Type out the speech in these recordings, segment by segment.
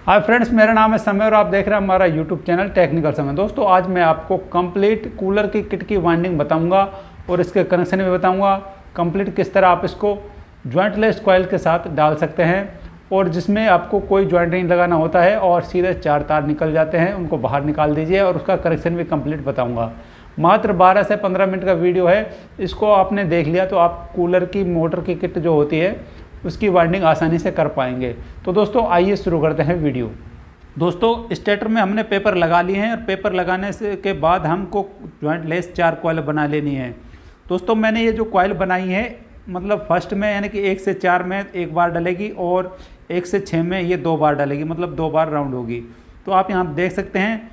Hi friends, मेरा नाम है समय और आप देख रहे हैं हमारा यूट्यूब चैनल टेक्निकल समय। दोस्तों आज मैं आपको कंप्लीट कूलर की किट की वाइंडिंग बताऊंगा और इसके कनेक्शन भी बताऊंगा। कंप्लीट किस तरह आप इसको जॉइंटलेस कॉइल के साथ डाल सकते हैं और जिसमें आपको कोई जॉइंट नहीं लगाना होता है और सीधे 4 तार निकल जाते हैं, उनको बाहर निकाल दीजिए और उसका कनेक्शन भी कंप्लीट बताऊँगा। मात्र 12 से 15 मिनट का वीडियो है। इसको आपने देख लिया तो आप कूलर की मोटर की किट जो होती है उसकी वाइंडिंग आसानी से कर पाएंगे। तो दोस्तों आइए शुरू करते हैं वीडियो। दोस्तों स्टेटर में हमने पेपर लगा लिए हैं और पेपर लगाने से के बाद हमको जॉइंट लेस 4 कॉइल बना लेनी है। दोस्तों मैंने ये जो कॉइल बनाई है मतलब फर्स्ट में यानी कि 1 से 4 में एक बार डलेगी और 1 से 6 में ये 2 बार डलेगी, मतलब 2 बार राउंड होगी। तो आप यहाँ देख सकते हैं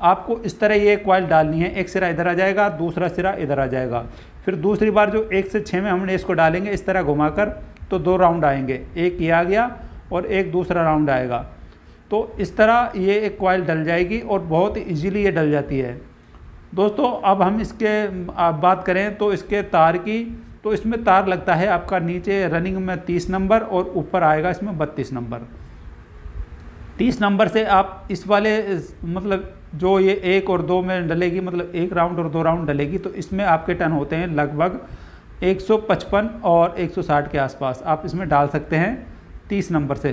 आपको इस तरह ये कॉइल डालनी है। एक सिरा इधर आ जाएगा, दूसरा सिरा इधर आ जाएगा। फिर दूसरी बार जो 1 से 6 में हमने इसको डालेंगे इस तरह घुमाकर, तो 2 राउंड आएंगे, एक ये आ गया और एक दूसरा राउंड आएगा। तो इस तरह ये एक कॉइल डल जाएगी और बहुत इजीली ये डल जाती है। दोस्तों अब हम इसके बात करें तो इसके तार की, तो इसमें तार लगता है आपका नीचे रनिंग में 30 नंबर और ऊपर आएगा इसमें 32 नंबर। 30 नंबर से आप इस वाले मतलब जो ये 1 और 2 में डलेगी, मतलब 1 राउंड और 2 राउंड डलेगी, तो इसमें आपके टर्न होते हैं लगभग 155 और 160 के आसपास। आप इसमें डाल सकते हैं 30 नंबर से,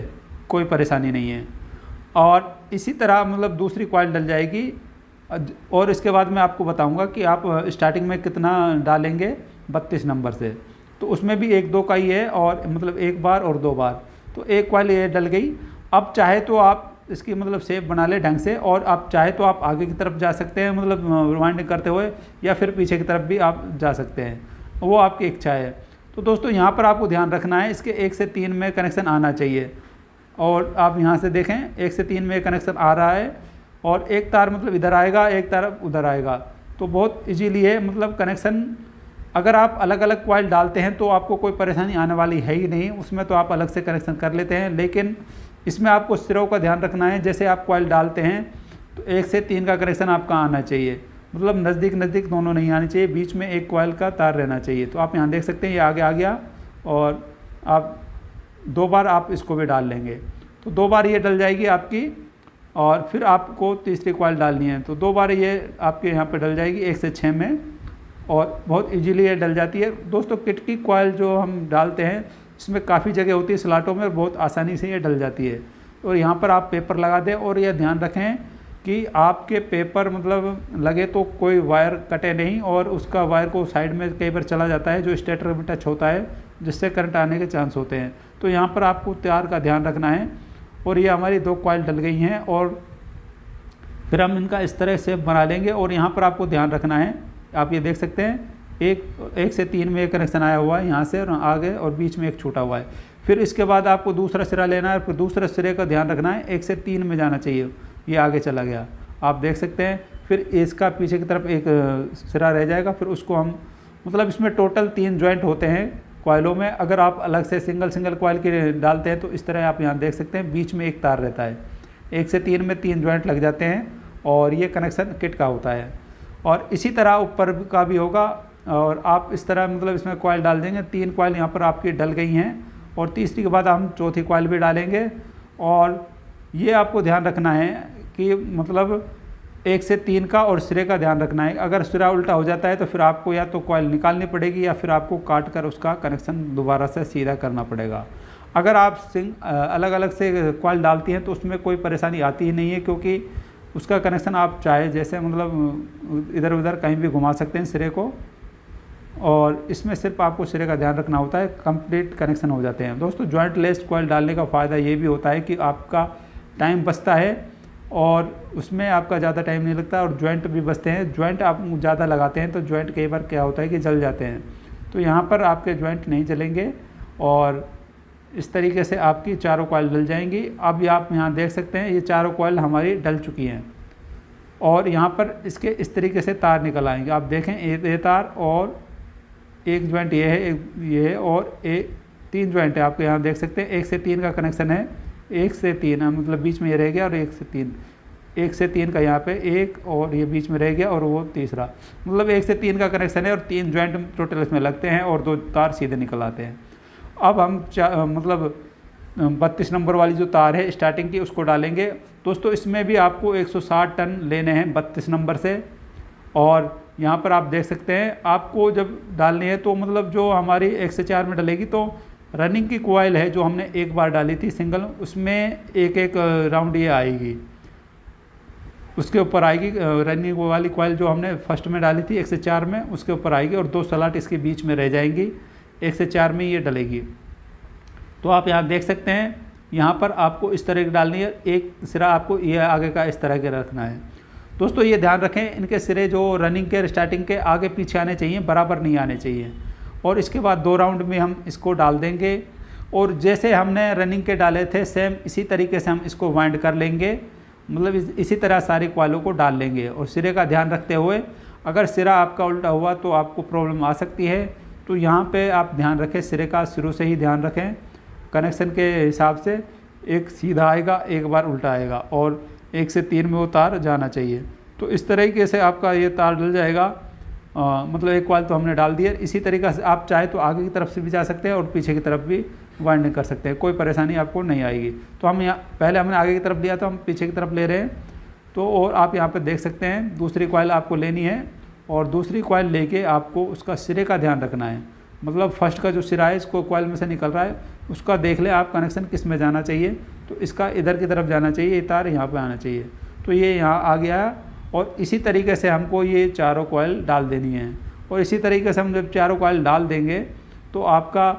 कोई परेशानी नहीं है। और इसी तरह मतलब दूसरी कॉइल डल जाएगी और इसके बाद मैं आपको बताऊंगा कि आप स्टार्टिंग में कितना डालेंगे 32 नंबर से। तो उसमें भी 1-2 का ही है और मतलब 1 बार और 2 बार। तो एक कॉइल ये डल गई। अब चाहे तो आप इसकी मतलब शेप बना ले ढंग से, और आप चाहे तो आप आगे की तरफ जा सकते हैं मतलब वाइंडिंग करते हुए, या फिर पीछे की तरफ भी आप जा सकते हैं, वो आपकी इच्छा है। तो दोस्तों यहाँ पर आपको ध्यान रखना है इसके 1 से 3 में कनेक्शन आना चाहिए। और आप यहाँ से देखें 1 से 3 में कनेक्शन आ रहा है और एक तार मतलब इधर आएगा, एक तार उधर आएगा। तो बहुत इजीली है मतलब कनेक्शन। अगर आप अलग अलग कॉइल डालते हैं तो आपको कोई परेशानी आने वाली है ही नहीं, उसमें तो आप अलग से कनेक्शन कर लेते हैं। लेकिन इसमें आपको सिरों का ध्यान रखना है। जैसे आप कॉइल डालते हैं तो 1 से 3 का कनेक्शन आपका आना चाहिए, मतलब नज़दीक नज़दीक दोनों नहीं आनी चाहिए, बीच में एक कॉइल का तार रहना चाहिए। तो आप यहाँ देख सकते हैं ये आगे आ गया और आप 2 बार आप इसको भी डाल लेंगे, तो 2 बार ये डल जाएगी आपकी। और फिर आपको तीसरी कॉइल डालनी है, तो 2 बार ये आपके यहाँ पे डल जाएगी 1 से 6 में, और बहुत इजीली ये डल जाती है। दोस्तों किट की कॉइल जो हम डालते हैं इसमें काफ़ी जगह होती है स्लॉटों में और बहुत आसानी से ये डल जाती है। और यहाँ पर आप पेपर लगा दें और यह ध्यान रखें कि आपके पेपर मतलब लगे तो कोई वायर कटे नहीं, और उसका वायर को साइड में कई बार चला जाता है जो स्टेटर में टच होता है, जिससे करंट आने के चांस होते हैं। तो यहाँ पर आपको तार का ध्यान रखना है। और ये हमारी 2 कॉइल डल गई हैं और फिर हम इनका इस तरह से बना लेंगे। और यहाँ पर आपको ध्यान रखना है, आप ये देख सकते हैं 1 से 3 में एक कनेक्शन आया हुआ है यहाँ से और आगे, और बीच में एक छूटा हुआ है। फिर इसके बाद आपको दूसरा सिरा लेना है, फिर दूसरे सिरे का ध्यान रखना है, 1 से 3 में जाना चाहिए। ये आगे चला गया, आप देख सकते हैं। फिर इसका पीछे की तरफ एक सिरा रह जाएगा, फिर उसको हम मतलब इसमें टोटल 3 जॉइंट होते हैं कॉइलों में। अगर आप अलग से सिंगल कॉइल के डालते हैं तो इस तरह आप यहाँ देख सकते हैं बीच में एक तार रहता है। 1 से 3 में 3 जॉइंट लग जाते हैं और ये कनेक्शन किट का होता है। और इसी तरह ऊपर का भी होगा, और आप इस तरह मतलब इसमें कॉइल डाल देंगे। 3 कॉइल यहाँ पर आपकी डल गई हैं और तीसरी के बाद हम चौथी कॉइल भी डालेंगे। और ये आपको ध्यान रखना है कि मतलब 1 से 3 का और सिरे का ध्यान रखना है। अगर सिरा उल्टा हो जाता है तो फिर आपको या तो कॉइल निकालनी पड़ेगी या फिर आपको काट कर उसका कनेक्शन दोबारा से सीधा करना पड़ेगा। अगर आप अलग अलग से कॉइल डालती हैं तो उसमें कोई परेशानी आती ही नहीं है, क्योंकि उसका कनेक्शन आप चाहे जैसे मतलब इधर उधर कहीं भी घुमा सकते हैं सिरे को। और इसमें सिर्फ आपको सिरे का ध्यान रखना होता है, कंप्लीट कनेक्शन हो जाते हैं। दोस्तों जॉइंट लेस कॉइल डालने का फ़ायदा ये भी होता है कि आपका टाइम बचता है और उसमें आपका ज़्यादा टाइम नहीं लगता, और जॉइंट भी बचते हैं। जॉइंट आप ज़्यादा लगाते हैं तो जॉइंट कई बार क्या होता है कि जल जाते हैं, तो यहाँ पर आपके जॉइंट नहीं जलेंगे और इस तरीके से आपकी चारों कॉइल डल जाएंगी। अब आप यहाँ देख सकते हैं ये चारों कॉइल हमारी डल चुकी हैं और यहाँ पर इसके इस तरीके से तार निकल आएंगे। आप देखें ये तार और एक जॉइंट ये है, एक ये है और 3 जॉइंट है। आपको यहाँ देख सकते हैं 1 से 3 का कनेक्शन है। 1 से 3 मतलब बीच में ये रह गया, और 1 से 3 का यहाँ पे 1 और ये बीच में रह गया और वो तीसरा, मतलब 1 से 3 का कनेक्शन है और 3 जॉइंट टोटल इसमें लगते हैं और 2 तार सीधे निकल आते हैं। अब हम मतलब 32 नंबर वाली जो तार है स्टार्टिंग की उसको डालेंगे। दोस्तों इसमें भी आपको 160 टन लेने हैं 32 नंबर से। और यहाँ पर आप देख सकते हैं आपको जब डालनी है तो मतलब जो हमारी 1 से 4 में डलेगी तो रनिंग की कॉइल है जो हमने एक बार डाली थी सिंगल, उसमें एक एक राउंड ये आएगी, उसके ऊपर आएगी रनिंग वाली कॉइल जो हमने फर्स्ट में डाली थी 1 से 4 में, उसके ऊपर आएगी और 2 स्लॉट इसके बीच में रह जाएंगी, 1 से 4 में ये डलेगी। तो आप यहाँ देख सकते हैं यहाँ पर आपको इस तरह की डालनी है, एक सिरा आपको ये आगे का इस तरह के रखना है। दोस्तों ये ध्यान रखें इनके सिरे जो रनिंग के स्टार्टिंग के आगे पीछे आने चाहिए, बराबर नहीं आने चाहिए। और इसके बाद 2 राउंड में हम इसको डाल देंगे और जैसे हमने रनिंग के डाले थे सेम इसी तरीके से हम इसको वाइंड कर लेंगे, मतलब इसी तरह सारी कॉइलों को डाल लेंगे। और सिरे का ध्यान रखते हुए, अगर सिरा आपका उल्टा हुआ तो आपको प्रॉब्लम आ सकती है, तो यहाँ पे आप ध्यान रखें, सिरे का शुरू से ही ध्यान रखें। कनेक्शन के हिसाब से एक सीधा आएगा, एक बार उल्टा आएगा और 1 से 3 में वो तार जाना चाहिए। तो इस तरीके से आपका ये तार डल जाएगा। मतलब एक कॉइल तो हमने डाल दी है। इसी तरीक़े से आप चाहे तो आगे की तरफ से भी जा सकते हैं और पीछे की तरफ भी वाइंडिंग कर सकते हैं, कोई परेशानी आपको नहीं आएगी। तो हम यहाँ पहले हमने आगे की तरफ लिया तो हम पीछे की तरफ ले रहे हैं। तो और आप यहाँ पर देख सकते हैं दूसरी कॉइल आपको लेनी है और दूसरी कॉइल लेके आपको उसका सिरे का ध्यान रखना है। मतलब फर्स्ट का जो सिरा है इसको कॉइल में से निकल रहा है उसका देख लें आप कनेक्शन किस में जाना चाहिए, तो इसका इधर की तरफ जाना चाहिए, ये तार यहाँ पे आना चाहिए। तो ये यहाँ आ गया और इसी तरीके से हमको ये चारों कॉइल डाल देनी है। और इसी तरीके से हम जब चारों कॉइल डाल देंगे तो आपका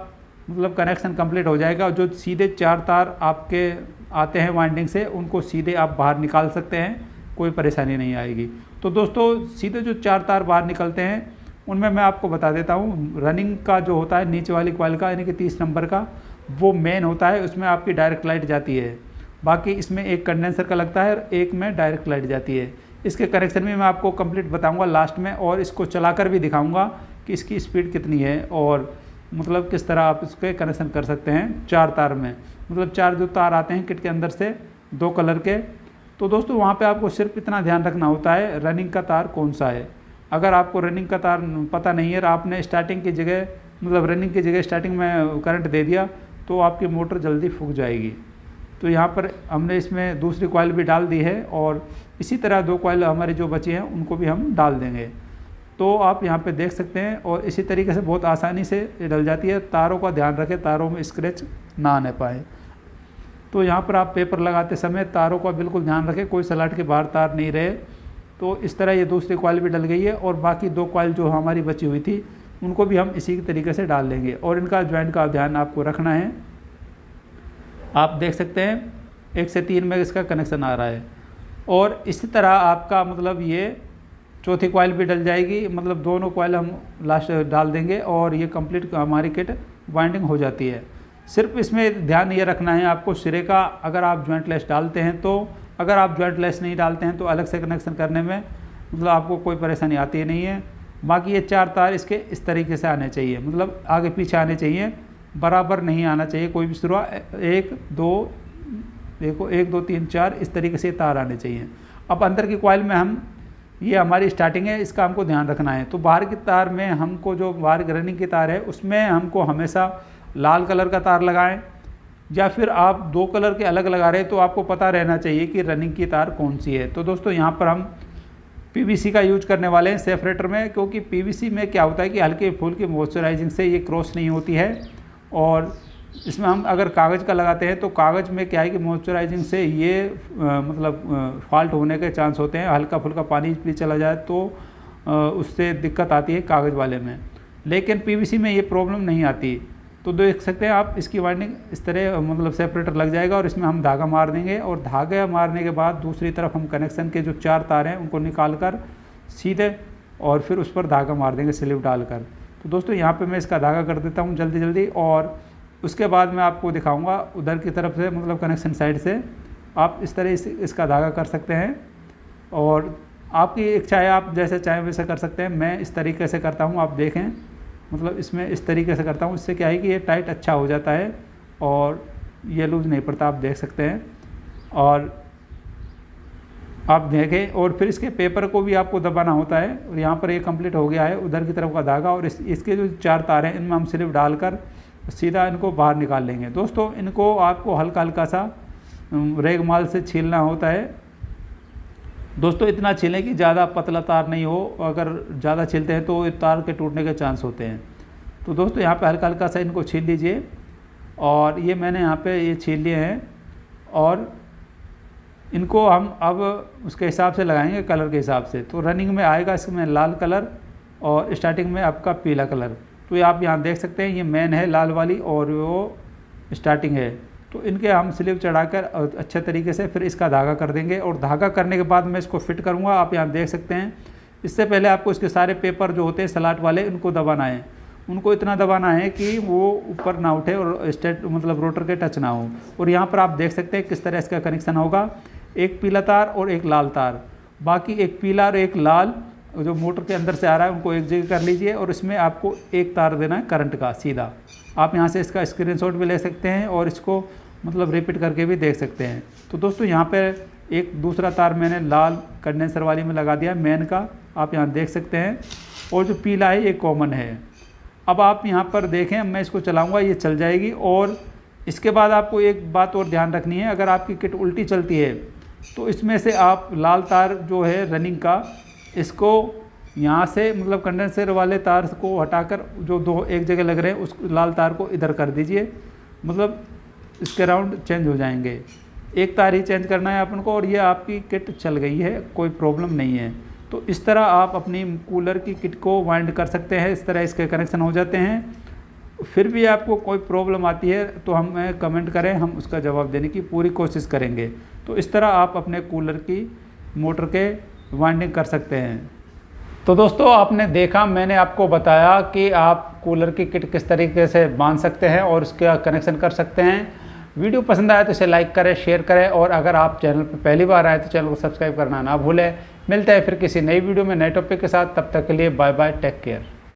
मतलब कनेक्शन कंप्लीट हो जाएगा। जो सीधे 4 तार आपके आते हैं वाइंडिंग से उनको सीधे आप बाहर निकाल सकते हैं, कोई परेशानी नहीं आएगी। तो दोस्तों सीधे जो 4 तार बाहर निकलते हैं उनमें मैं आपको बता देता हूँ, रनिंग का जो होता है नीचे वाली कॉइल का यानी कि 30 नंबर का वो मेन होता है, उसमें आपकी डायरेक्ट लाइट जाती है। बाकी इसमें एक कंडेंसर का लगता है और एक में डायरेक्ट लाइट जाती है। इसके कनेक्शन भी मैं आपको कंप्लीट बताऊंगा लास्ट में और इसको चलाकर भी दिखाऊंगा कि इसकी स्पीड कितनी है और मतलब किस तरह आप इसके कनेक्शन कर सकते हैं 4 तार में। मतलब 4 जो तार आते हैं किट के अंदर से 2 कलर के। तो दोस्तों वहाँ पे आपको सिर्फ इतना ध्यान रखना होता है रनिंग का तार कौन सा है। अगर आपको रनिंग का तार पता नहीं है और आपने स्टार्टिंग की जगह मतलब रनिंग की जगह स्टार्टिंग में करंट दे दिया तो आपकी मोटर जल्दी फूक जाएगी। तो यहाँ पर हमने इसमें दूसरी कॉइल भी डाल दी है और इसी तरह 2 कॉइल हमारी जो बची हैं उनको भी हम डाल देंगे। तो आप यहाँ पे देख सकते हैं और इसी तरीके से बहुत आसानी से डल जाती है। तारों का ध्यान रखें, तारों में स्क्रैच ना आने पाए। तो यहाँ पर आप पेपर लगाते समय तारों का बिल्कुल ध्यान रखें, कोई स्लॉट के बाहर तार नहीं रहे। तो इस तरह ये दूसरी कॉइल भी डल गई है और बाकी 2 कॉइल जो हमारी बची हुई थी उनको भी हम इसी तरीके से डाल लेंगे और इनका जॉइंट का ध्यान आपको रखना है। आप देख सकते हैं 1 से 3 में इसका कनेक्शन आ रहा है और इसी तरह आपका मतलब ये चौथी कॉइल भी डल जाएगी। मतलब दोनों कॉइल हम लास्ट डाल देंगे और ये कंप्लीट हमारी किट वाइंडिंग हो जाती है। सिर्फ इसमें ध्यान ये रखना है आपको सिरे का, अगर आप जॉइंट लेस डालते हैं तो, अगर आप जॉइंट लेस नहीं डालते हैं तो अलग से कनेक्शन करने में मतलब आपको कोई परेशानी आती नहीं है। बाकी ये 4 तार इसके इस तरीके से आने चाहिए, मतलब आगे पीछे आने चाहिए, बराबर नहीं आना चाहिए कोई भी सिरा। 1 2 देखो 1 2 3 4 इस तरीके से तार आने चाहिए। अब अंदर की कॉइल में हम ये हमारी स्टार्टिंग है, इसका हमको ध्यान रखना है। तो बाहर की तार में हमको जो बाहर रनिंग की तार है उसमें हमको हमेशा लाल कलर का तार लगाएं या फिर आप 2 कलर के अलग लगा रहे हैं तो आपको पता रहना चाहिए कि रनिंग की तार कौन सी है। तो दोस्तों यहाँ पर हम पीवीसी का यूज करने वाले हैं सेपरेटर में, क्योंकि पीवीसी में क्या होता है कि हल्के फुल्के मॉइस्चराइजिंग से ये क्रॉस नहीं होती है और इसमें हम अगर कागज़ का लगाते हैं तो कागज़ में क्या है कि मॉइस्चराइजिंग से ये मतलब फॉल्ट होने के चांस होते हैं। हल्का फुल्का पानी भी चला जाए तो उससे दिक्कत आती है कागज़ वाले में, लेकिन पीवीसी में ये प्रॉब्लम नहीं आती। तो देख सकते हैं आप इसकी वाइंडिंग इस तरह मतलब सेपरेटर लग जाएगा और इसमें हम धागा मार देंगे और धागा मारने के बाद दूसरी तरफ हम कनेक्शन के जो 4 तार हैं उनको निकाल कर सीधे और फिर उस पर धागा मार देंगे स्लिप डालकर। तो दोस्तों यहाँ पे मैं इसका धागा कर देता हूँ जल्दी जल्दी और उसके बाद मैं आपको दिखाऊंगा उधर की तरफ से मतलब कनेक्शन साइड से आप इस तरह इसका धागा कर सकते हैं और आपकी इच्छा है, आप जैसे चाहें वैसे कर सकते हैं। मैं इस तरीके से करता हूँ, आप देखें मतलब इसमें इस तरीके से करता हूँ, इससे क्या है कि ये टाइट अच्छा हो जाता है और ये लूज़ नहीं पड़ता, आप देख सकते हैं। और आप देखें और फिर इसके पेपर को भी आपको दबाना होता है और यहाँ पर ये कंप्लीट हो गया है उधर की तरफ का धागा और इसके जो 4 तार हैं इनमें हम स्लिप डालकर सीधा इनको बाहर निकाल लेंगे। दोस्तों इनको आपको हल्का हल्का सा रेगमाल से छीलना होता है। दोस्तों इतना छीलें कि ज़्यादा पतला तार नहीं हो, अगर ज़्यादा छीलते हैं तो तार के टूटने के चांस होते हैं। तो दोस्तों यहाँ पे हल्का हल्का सा इनको छील लीजिए, और ये मैंने यहाँ पे ये छील लिए हैं, और इनको हम अब उसके हिसाब से लगाएंगे, कलर के हिसाब से। तो रनिंग में आएगा इसमें लाल कलर, और स्टार्टिंग में आपका पीला कलर। तो ये आप यहाँ देख सकते हैं, ये मेन है लाल वाली और वो स्टार्टिंग है। तो इनके हम स्लीव चढ़ाकर अच्छे तरीके से फिर इसका धागा कर देंगे, और धागा करने के बाद मैं इसको फिट करूँगा। आप यहाँ देख सकते हैं। इससे पहले आपको इसके सारे पेपर जो होते हैं स्लॉट वाले, उनको दबाना है। उनको इतना दबाना है कि वो ऊपर ना उठे और स्टेट मतलब रोटर के टच ना हो। और यहाँ पर आप देख सकते हैं किस तरह इसका कनेक्शन होगा, एक पीला तार और एक लाल तार। बाकी एक पीला और एक लाल जो मोटर के अंदर से आ रहा है उनको एक जगह कर लीजिए, और इसमें आपको एक तार देना है करंट का सीधा। आप यहाँ से इसका स्क्रीनशॉट भी ले सकते हैं, और इसको मतलब रिपीट करके भी देख सकते हैं। तो दोस्तों यहाँ पे एक दूसरा तार मैंने लाल कंडेंसर वाली में लगा दिया मेन का, आप यहाँ देख सकते हैं। और जो पीला है ये कॉमन है। अब आप यहाँ पर देखें, मैं इसको चलाऊँगा, ये चल जाएगी। और इसके बाद आपको एक बात और ध्यान रखनी है, अगर आपकी किट उल्टी चलती है तो इसमें से आप लाल तार जो है रनिंग का, इसको यहाँ से मतलब कंडेंसर वाले तार को हटाकर जो दो एक जगह लग रहे हैं उस लाल तार को इधर कर दीजिए, मतलब इसके राउंड चेंज हो जाएंगे। एक तार ही चेंज करना है अपन को, और ये आपकी किट चल गई है, कोई प्रॉब्लम नहीं है। तो इस तरह आप अपनी कूलर की किट को वाइंड कर सकते हैं। इस तरह इसके कनेक्शन हो जाते हैं। फिर भी आपको कोई प्रॉब्लम आती है तो हमें कमेंट करें, हम उसका जवाब देने की पूरी कोशिश करेंगे। तो इस तरह आप अपने कूलर की मोटर के वाइंडिंग कर सकते हैं। तो दोस्तों आपने देखा, मैंने आपको बताया कि आप कूलर की किट किस तरीके से बांध सकते हैं और उसका कनेक्शन कर सकते हैं। वीडियो पसंद आया तो इसे लाइक करें, शेयर करें, और अगर आप चैनल पर पहली बार आए तो चैनल को सब्सक्राइब करना ना भूलें। मिलते हैं फिर किसी नई वीडियो में नए टॉपिक के साथ। तब तक के लिए बाय बाय, टेक केयर।